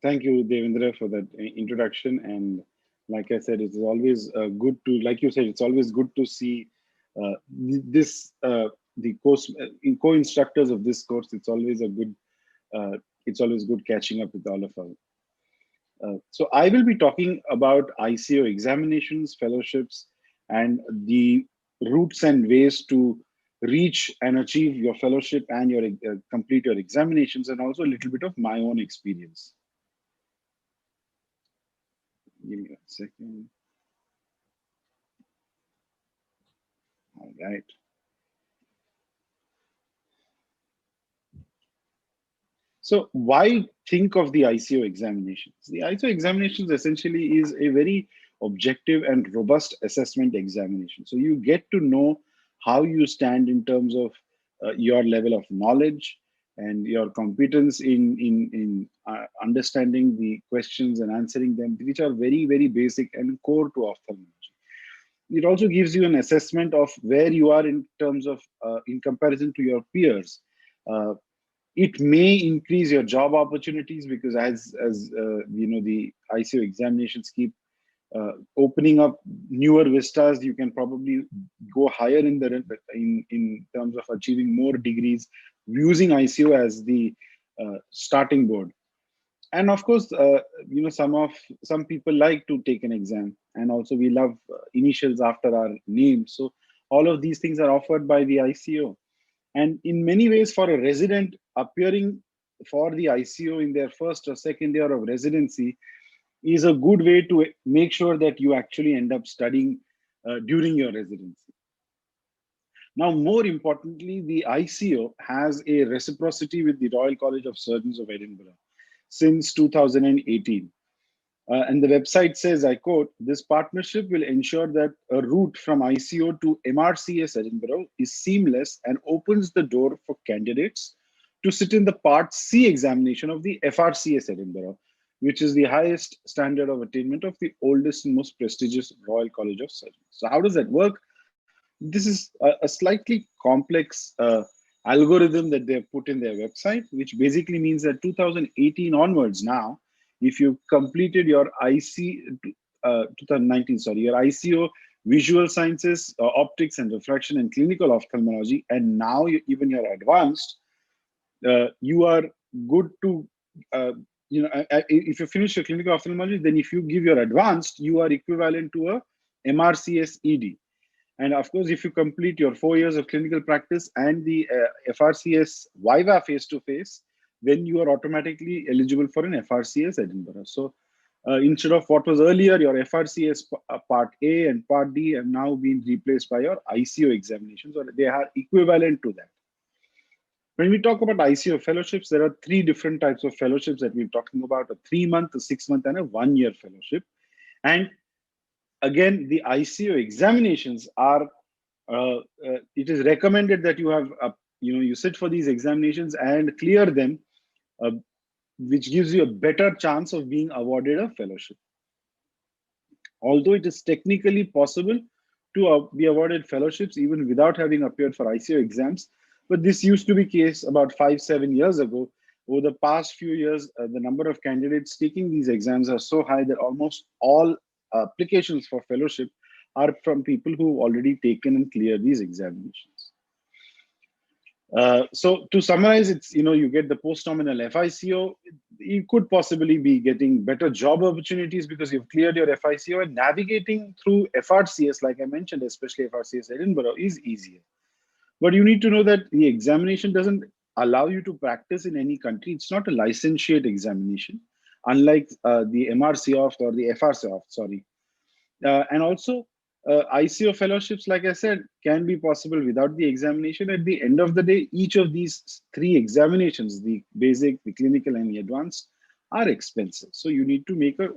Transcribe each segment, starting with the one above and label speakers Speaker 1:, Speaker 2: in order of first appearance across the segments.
Speaker 1: Thank you, Devendra, for that introduction. And like I said, it's always good to, like you said, it's always good to see this, the course, co-instructors of this course. It's always good catching up with all of us. So I will be talking about ICO examinations, fellowships, and the routes and ways to reach and achieve your fellowship and your complete your examinations, and also a little bit of my own experience. Give me a second. All right. So why think of the ICO examinations? The ICO examinations essentially is a very objective and robust assessment examination. So you get to know how you stand in terms of your level of knowledge and your competence in understanding the questions and answering them, which are very, very basic and core to ophthalmology. It also gives you an assessment of where you are in terms of in comparison to your peers. Uh, it may increase your job opportunities because as you know, the ICO examinations keep opening up newer vistas. You can probably go higher in the in terms of achieving more degrees using ICO as the starting board. And of course, you know, some people like to take an exam, and also we love initials after our name. So all of these things are offered by the ICO. And in many ways, for a resident appearing for the ICO in their first or second year of residency is a good way to make sure that you actually end up studying during your residency. Now, more importantly, the ICO has a reciprocity with the Royal College of Surgeons of Edinburgh since 2018. And the website says, I quote, "This partnership will ensure that a route from ICO to MRCS Edinburgh is seamless and opens the door for candidates to sit in the Part C examination of the FRCS Edinburgh, which is the highest standard of attainment of the oldest and most prestigious Royal College of Surgeons." So how does that work? This is a slightly complex algorithm that they've put in their website, which basically means that 2018 onwards now, if you completed your 2019, sorry, your ICO visual sciences, optics and refraction and clinical ophthalmology, and now even you're advanced, you are good to, you know, if you finish your clinical ophthalmology, then if you give your advanced, you are equivalent to a MRCS ED. And of course, if you complete your 4 years of clinical practice and the FRCS Viva face-to-face, then you are automatically eligible for an FRCS Edinburgh. So instead of what was earlier, your FRCS Part A and Part D have now been replaced by your ICO examinations, or they are equivalent to that. When we talk about ICO fellowships, there are three different types of fellowships that we're talking about: a 3-month, a 6-month, and a 1-year fellowship. And again, the ICO examinations are, it is recommended that you have, you know, you sit for these examinations and clear them, uh, which gives you a better chance of being awarded a fellowship. Although it is technically possible to be awarded fellowships even without having appeared for ICO exams, but this used to be case about 5-7 years ago. Over the past few years, the number of candidates taking these exams are so high that almost all applications for fellowship are from people who've already taken and cleared these examinations. So to summarize, it's, you know, you get the post-nominal FICO. You could possibly be getting better job opportunities because you've cleared your FICO, and navigating through FRCS, like I mentioned, especially FRCS Edinburgh, is easier. But you need to know that the examination doesn't allow you to practice in any country. It's not a licentiate examination, unlike the MRCOFT or the FRCOFT, sorry. And also, ICO fellowships, like I said, can be possible without the examination. At the end of the day, each of these three examinations, the basic, the clinical, and the advanced, are expensive. So you need to make a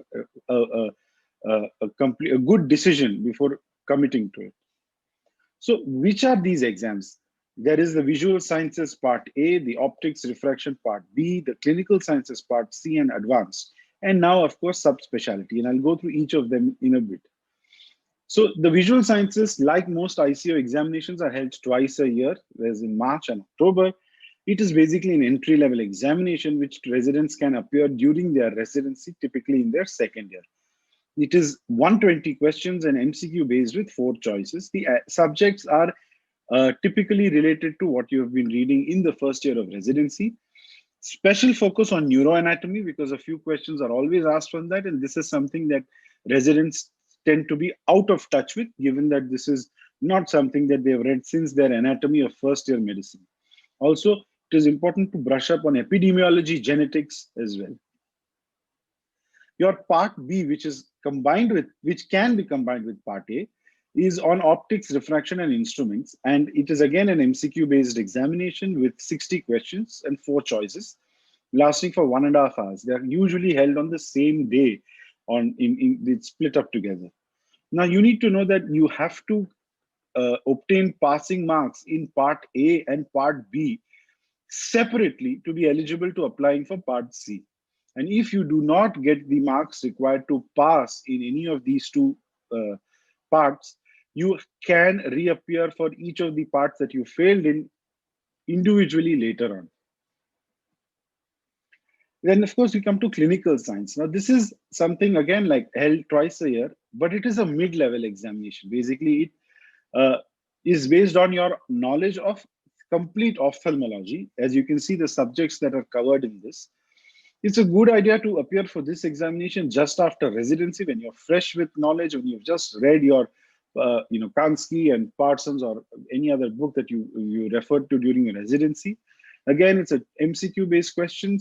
Speaker 1: good decision before committing to it. So which are these exams? There is the visual sciences part A, the optics refraction part B, the clinical sciences part C, and advanced. And now, of course, subspecialty. And I'll go through each of them in a bit. So the visual sciences, like most ICO examinations, are held twice a year, whereas in March and October. It is basically an entry-level examination which residents can appear during their residency, typically in their second year. It is 120 questions and MCQ based with 4 choices. The subjects are typically related to what you have been reading in the first year of residency. Special focus on neuroanatomy because a few questions are always asked on that, and this is something that residents tend to be out of touch with, given that this is not something that they've read since their anatomy of first year medicine. Also, it is important to brush up on epidemiology, genetics as well. Your part B, which can be combined with part A, is on optics, refraction, and instruments. And it is again an MCQ-based examination with 60 questions and 4 choices, lasting for 1.5 hours. They are usually held on the same day, it's split up together. Now, you need to know that you have to obtain passing marks in part A and part B separately to be eligible to applying for part C. And if you do not get the marks required to pass in any of these 2 parts, you can reappear for each of the parts that you failed in individually later on. Then, of course, we come to clinical science. Now, this is something, again, like held twice a year, but it is a mid-level examination. Basically, it is based on your knowledge of complete ophthalmology. As you can see, the subjects that are covered in this. It's a good idea to appear for this examination just after residency, when you're fresh with knowledge, when you've just read your, Kansky and Parsons or any other book that you referred to during your residency. Again, it's a MCQ-based question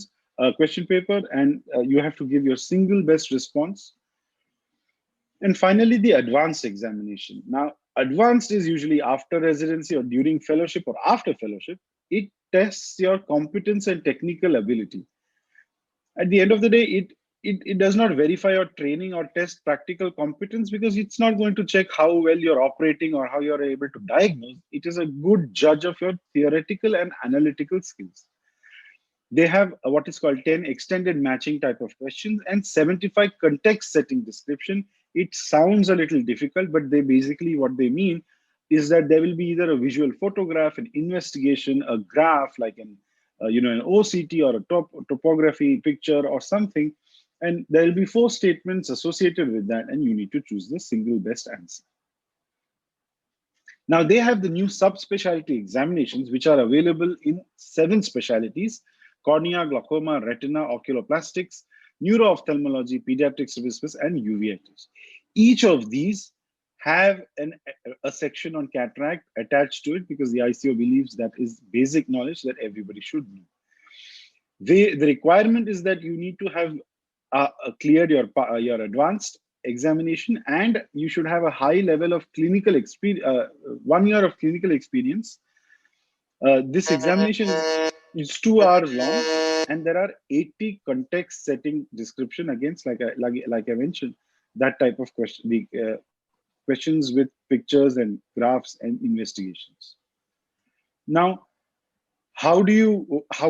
Speaker 1: paper, and you have to give your single best response. And finally, the advanced examination. Now, advanced is usually after residency or during fellowship or after fellowship. It tests your competence and technical ability. At the end of the day, it does not verify your training or test practical competence, because it's not going to check how well you're operating or how you're able to diagnose. It is a good judge of your theoretical and analytical skills. They have what is called 10 extended matching type of questions and 75 context setting description. It sounds a little difficult, but what they mean is that there will be either a visual photograph, an investigation, a graph like an OCT or a topography picture or something, and there will be 4 statements associated with that, and you need to choose the single best answer. Now, they have the new subspecialty examinations, which are available in 7 specialties: cornea, glaucoma, retina, oculoplastics, neuro-ophthalmology, pediatrics, and uveitis. Each of these have a section on cataract attached to it, because the ICO believes that is basic knowledge that everybody should know. The requirement is that you need to have cleared your advanced examination, and you should have a high level of clinical experience, 1 year of clinical experience. This examination is 2 hours long, and there are 80 context setting description against, like I mentioned, that type of question, the questions with pictures and graphs and investigations. Now, how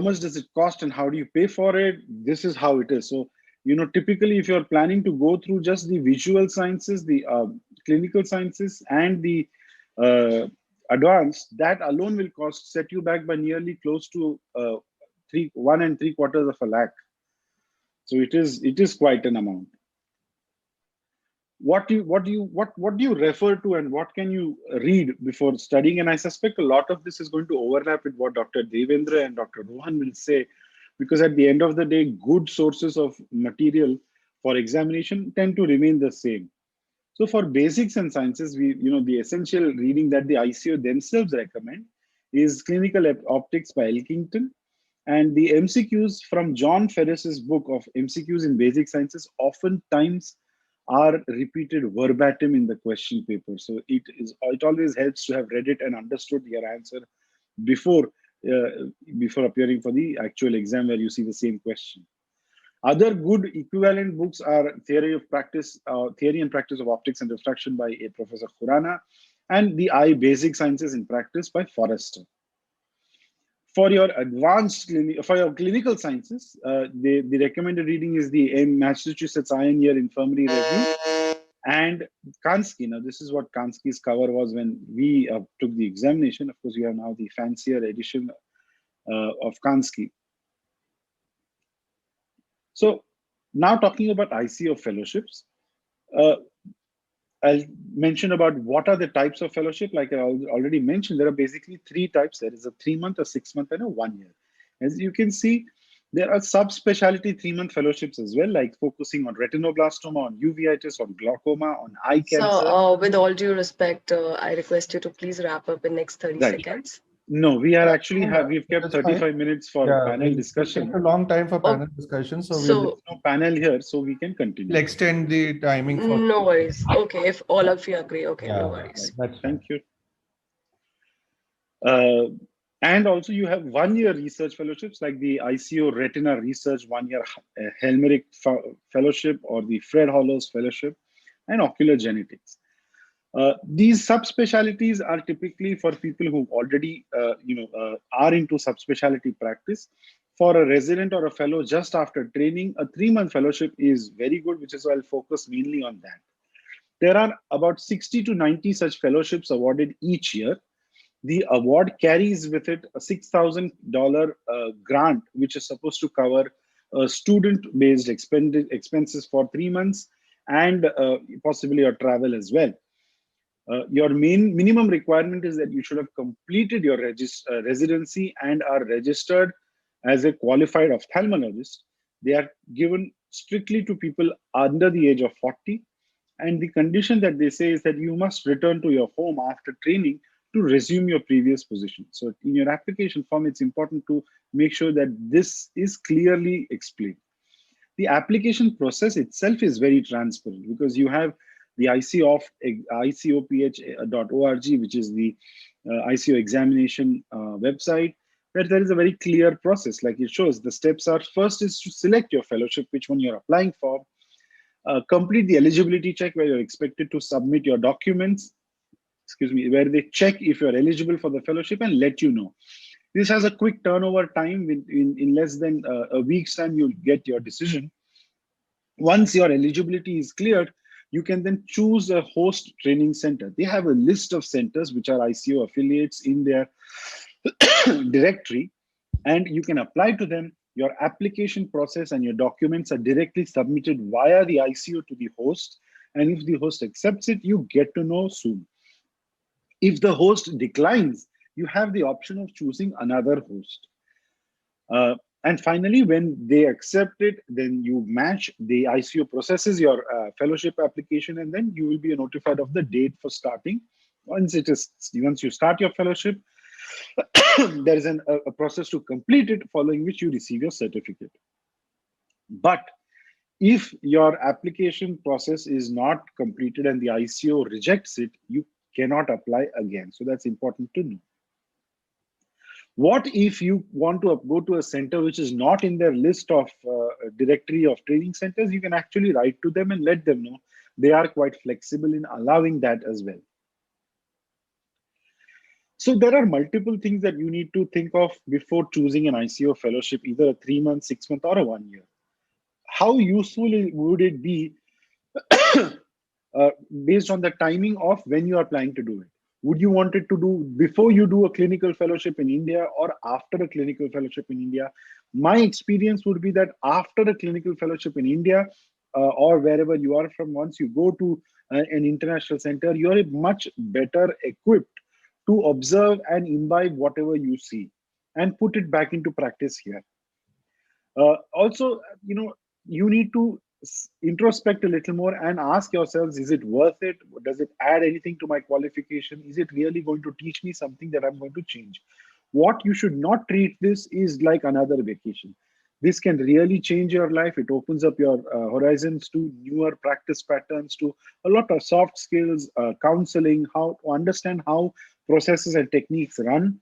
Speaker 1: much does it cost and how do you pay for it? This is how it is. So, typically, if you're planning to go through just the visual sciences, the clinical sciences, and the advanced, that alone will set you back by nearly close to 1 3/4 lakh. So it is quite an amount. What do you refer to, and what can you read before studying? And I suspect a lot of this is going to overlap with what Dr. Devendra and Dr. Rohan will say, because at the end of the day, good sources of material for examination tend to remain the same. So for basics and sciences, the essential reading that the ICO themselves recommend is Clinical Optics by Elkington, and the MCQs from John Ferris's book of MCQs in Basic Sciences oftentimes are repeated verbatim in the question paper. So it always helps to have read it and understood your answer before appearing for the actual exam, where you see the same question. Other good equivalent books are Theory and Practice of Optics and Refraction by Professor Khurana, and The Eye Basic Sciences in Practice by Forrester. For your clinical sciences, the recommended reading is the Massachusetts Eye and Ear Infirmary Review and Kansky. Now, this is what Kansky's cover was when we took the examination. Of course, we have now the fancier edition of Kansky. So now talking about ICO fellowships, I'll mention about what are the types of fellowship. Like I already mentioned, there are basically three types. There is a 3-month, a 6-month, and a 1 year. As you can see, there are subspecialty 3-month fellowships as well, like focusing on retinoblastoma, on uveitis, on glaucoma, on eye cancer.
Speaker 2: So, with all due respect, I request you to please wrap up in next 30
Speaker 1: Right.
Speaker 2: seconds.
Speaker 1: No, we are actually
Speaker 3: Yeah,
Speaker 1: we've kept
Speaker 3: that's fine.
Speaker 1: 35 minutes for
Speaker 3: Yeah,
Speaker 1: panel
Speaker 3: we'll
Speaker 1: discussion.
Speaker 3: take a long time for
Speaker 2: Oh,
Speaker 3: panel discussion, so
Speaker 1: So
Speaker 3: we'll
Speaker 1: there's no panel here, so we can continue.
Speaker 3: extend the timing for.
Speaker 2: no worries. Okay, if all of you agree, okay, no
Speaker 3: Yeah,
Speaker 2: worries.
Speaker 3: that's fine.
Speaker 1: Thank you. And also you have 1-year research fellowships like the ICO Retina Research 1-year Helmerich Fellowship or the Fred Hollows Fellowship and Ocular Genetics. These subspecialties are typically for people who already are into subspecialty practice. For a resident or a fellow just after training, a 3-month fellowship is very good, which is why I'll focus mainly on that. There are about 60 to 90 such fellowships awarded each year. The award carries with it a $6,000 grant, which is supposed to cover student-based expenses for 3 months and possibly your travel as well. Your main minimum requirement is that you should have completed your residency and are registered as a qualified ophthalmologist. They are given strictly to people under the age of 40. And the condition that they say is that you must return to your home after training to resume your previous position. So in your application form, it's important to make sure that this is clearly explained. The application process itself is very transparent because you have the ICOPH.org, which is the ICO examination website, where there is a very clear process. Like it shows, the steps are: first is to select your fellowship, which one you're applying for. Complete the eligibility check, where you're expected to submit your documents, where they check if you're eligible for the fellowship and let you know. This has a quick turnover time. In less than a week's time, you'll get your decision. Once your eligibility is cleared, you can then choose a host training center. They have a list of centers which are ICO affiliates in their directory, and you can apply to them. Your application process and your documents are directly submitted via the ICO to the host. And if the host accepts it, you get to know soon. If the host declines, you have the option of choosing another host. And finally, when they accept it, then you match. The ICO processes your fellowship application, and then you will be notified of the date for starting. Once you start your fellowship, there is a process to complete it, following which you receive your certificate. But if your application process is not completed and the ICO rejects it, you cannot apply again. So that's important to know. What if you want to go to a center which is not in their list of directory of training centers? You can actually write to them and let them know. They are quite flexible in allowing that as well. So there are multiple things that you need to think of before choosing an ICO fellowship, either a 3-month, 6-month, or a 1 year. How useful would it be based on the timing of when you are planning to do it? Would you want it to do before you do a clinical fellowship in India or after a clinical fellowship in India? My experience would be that after a clinical fellowship in India or wherever you are from, once you go to an international center, you're much better equipped to observe and imbibe whatever you see and put it back into practice here. Also, you need to introspect a little more and ask yourselves, is it worth it? Does it add anything to my qualification? Is it really going to teach me something that I'm going to change? What you should not treat this is like another vacation. This can really change your life. It opens up your horizons to newer practice patterns, to a lot of soft skills, counseling, how to understand how processes and techniques run,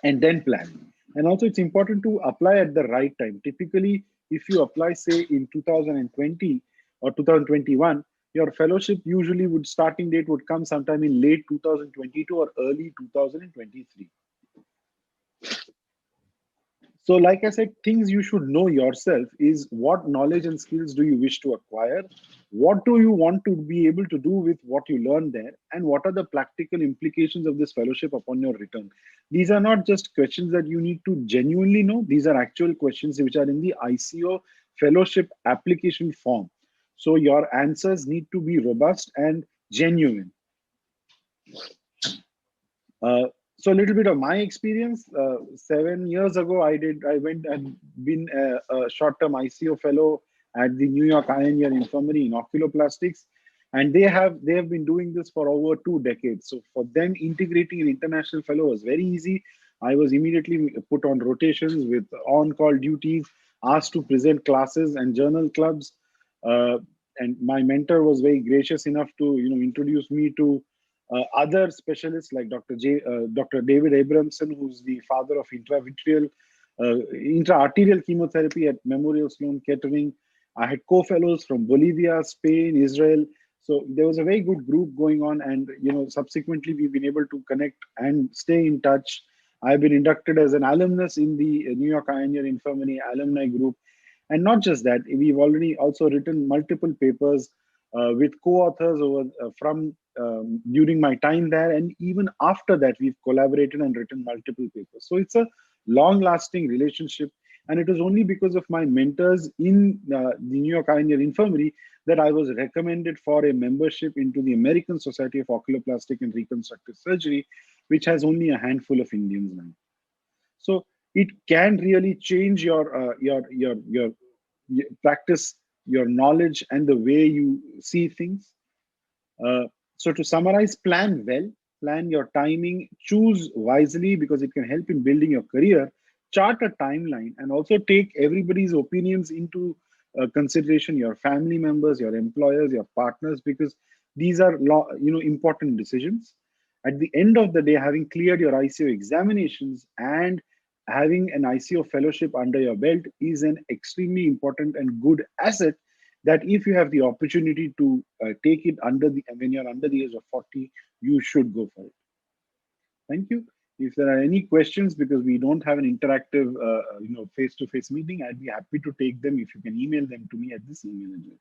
Speaker 1: and then plan. And also it's important to apply at the right time. Typically, if you apply, say, in 2020 or 2021, your fellowship usually starting date would come sometime in late 2022 or early 2023. So like I said, things you should know yourself is what knowledge and skills do you wish to acquire? What do you want to be able to do with what you learn there? And what are the practical implications of this fellowship upon your return? These are not just questions that you need to genuinely know. These are actual questions which are in the ICO fellowship application form. So your answers need to be robust and genuine. Uh, so a little bit of my experience. 7 years ago, I went and been a short-term ICO fellow at the New York INR Infirmary in oculoplastics, and they have been doing this for over 2 decades. So for them, integrating an international fellow was very easy. I was immediately put on rotations with on-call duties, asked to present classes and journal clubs, uh, and my mentor was very gracious enough to introduce me to other specialists like Dr. David Abramson, who's the father of intra-arterial chemotherapy at Memorial Sloan Kettering. I had co-fellows from Bolivia, Spain, Israel. So there was a very good group going on, and subsequently we've been able to connect and stay in touch. I've been inducted as an alumnus in the New York INR Infirmary alumni group, and not just that, we've already also written multiple papers with co-authors from during my time there, and even after that, we've collaborated and written multiple papers. So it's a long-lasting relationship, and it was only because of my mentors in the New York INR Infirmary that I was recommended for a membership into the American Society of Oculoplastic and Reconstructive Surgery, which has only a handful of Indians now. So it can really change your practice, your knowledge, and the way you see things. So to summarize, plan well, plan your timing, choose wisely because it can help in building your career, chart a timeline, and also take everybody's opinions into consideration, your family members, your employers, your partners, because these are important decisions. At the end of the day, having cleared your ICO examinations and having an ICO fellowship under your belt is an extremely important and good asset that if you have the opportunity to take it when you're under the age of 40, you should go for it. Thank you. If there are any questions, because we don't have an interactive face-to-face meeting, I'd be happy to take them if you can email them to me at this email address.